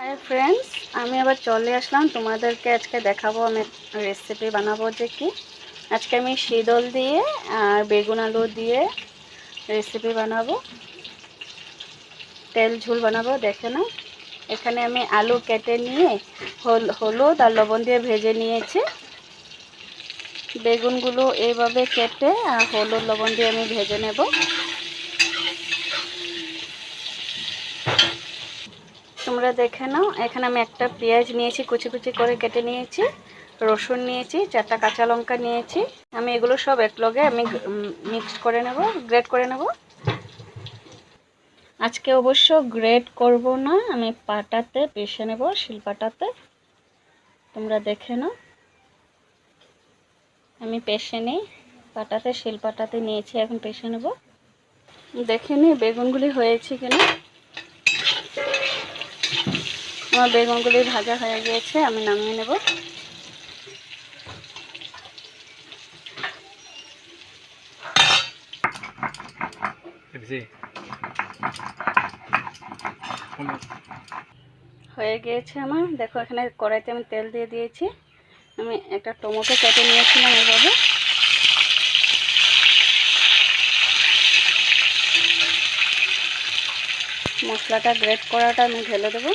Hi friends, আমি আবার চলে আসলাম তোমাদেরকে আজকে দেখাবো আমি রেসিপি বানাবো যে কি আজকে আমি শীতল দিয়ে আর বেগুন আলু দিয়ে রেসিপি বানাবো, তেল ঝোল বানাবো। দেখে না, এখানে আমি আলু কেটে নিয়ে হলুদ আর লবণ দিয়ে ভেজে নিয়েছি। বেগুনগুলো এইভাবে কেটে আর হলুদ লবণ দিয়ে আমি ভেজে নেব। তোমরা দেখে নাও, এখানে আমি একটা পেঁয়াজ নিয়েছি, কুচি কুচি করে কেটে নিয়েছি। রসুন নিয়েছি, 4টা কাঁচা লঙ্কা নিয়েছি। আমি এগুলো সব একলগে আমি মিক্স করে নেব, গ্রেট করে নেব। আজকে অবশ্য গ্রেট করব না, আমি পাটাতে পিষে নেব, শিলপাটাতে। তোমরা দেখে নাও, আমি পেষে নিই, পাটাতে শিলপাটাতে নিয়েছি, এখন পেষে নেব। দেখে নিই বেগুনগুলি হয়েছে কিনা। আমার বেগুনগুলি ভাজা হয়ে গিয়েছে, আমি নামিয়ে নেব। হয়ে গিয়েছে আমার, দেখো এখানে কড়াইতে আমি তেল দিয়ে দিয়েছি। আমি একটা টমেটো কেটে নিয়েছিলাম এইভাবে। মশলাটা গ্রেট করাটা আমি ঢেলে দেবো।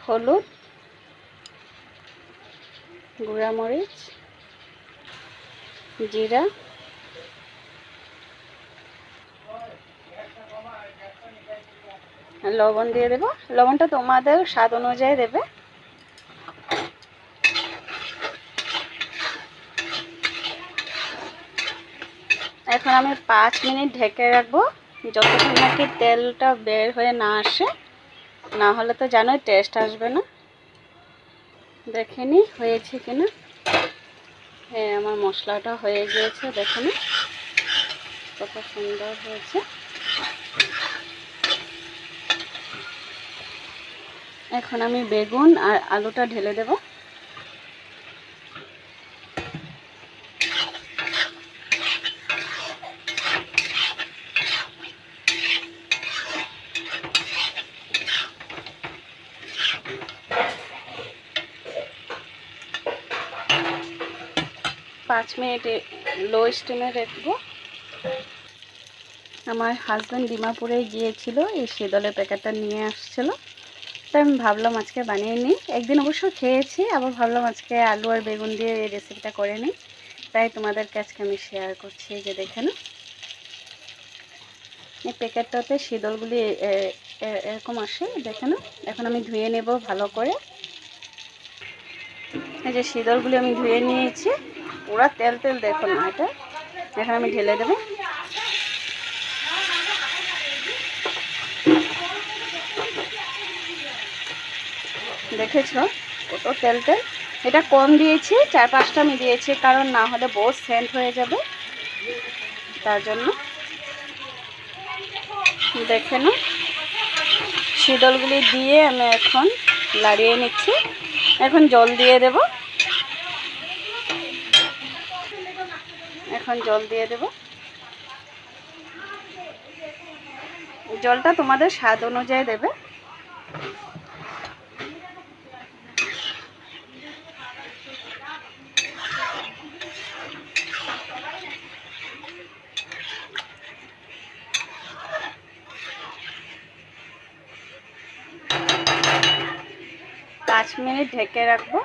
হলুদ, গুঁড়া মরিচ, জিরা, লবণ দিয়ে দেবো। লবণটা তোমাদের স্বাদ অনুযায়ী দেবে। এখন আমি 5 মিনিট ঢেকে রাখবো, যতক্ষণ নাকি তেলটা বের হয়ে না আসে, না হলে তো জানোই টেস্ট আসবে না। দেখে নি হয়েছে কিনা। হ্যাঁ, আমার মশলাটা হয়ে গিয়েছে, দেখে নি কত সুন্দর হয়েছে। এখন আমি বেগুন আর আলুটা ঢেলে দেব। পাঁচ মিনিট লো স্টিমে রাখবো। আমার হাজব্যান্ড ডিমাপুরে গিয়েছিল, এই শীতলের প্যাকেটটা নিয়ে আসছিল, তাই আমি ভাবলাম আজকে বানিয়ে নিই। একদিন অবশ্য খেয়েছি, আবার ভাবলাম আজকে আলু আর বেগুন দিয়ে এই রেসিপিটা করে নিই, তাই তোমাদেরকে আজকে আমি শেয়ার করছি। যে দেখে না, এই প্যাকেটটাতে শীতলগুলি এরকম আসে, দেখে না। এখন আমি ধুয়ে নেব ভালো করে। এই যে শীতলগুলি আমি ধুয়ে নিয়েছি, পুরো তেল তেল দেখো না এটা। এখন আমি ঢেলে দেবো। দেখেছ কত তেল তেল। এটা কম দিয়েছি, 4-5টা আমি দিয়েছি, কারণ না হলে বহুত সেন্ট হয়ে যাবে, তার জন্য। দেখে না, শীতলগুলি দিয়ে আমি এখন লাড়িয়ে নিচ্ছি। এখন জল দিয়ে দেব। এখন জল দিয়ে দেব। জলটা তোমাদের স্বাদ অনুযায়ী দেবে। পাঁচ মিনিট ঢেকে রাখবো।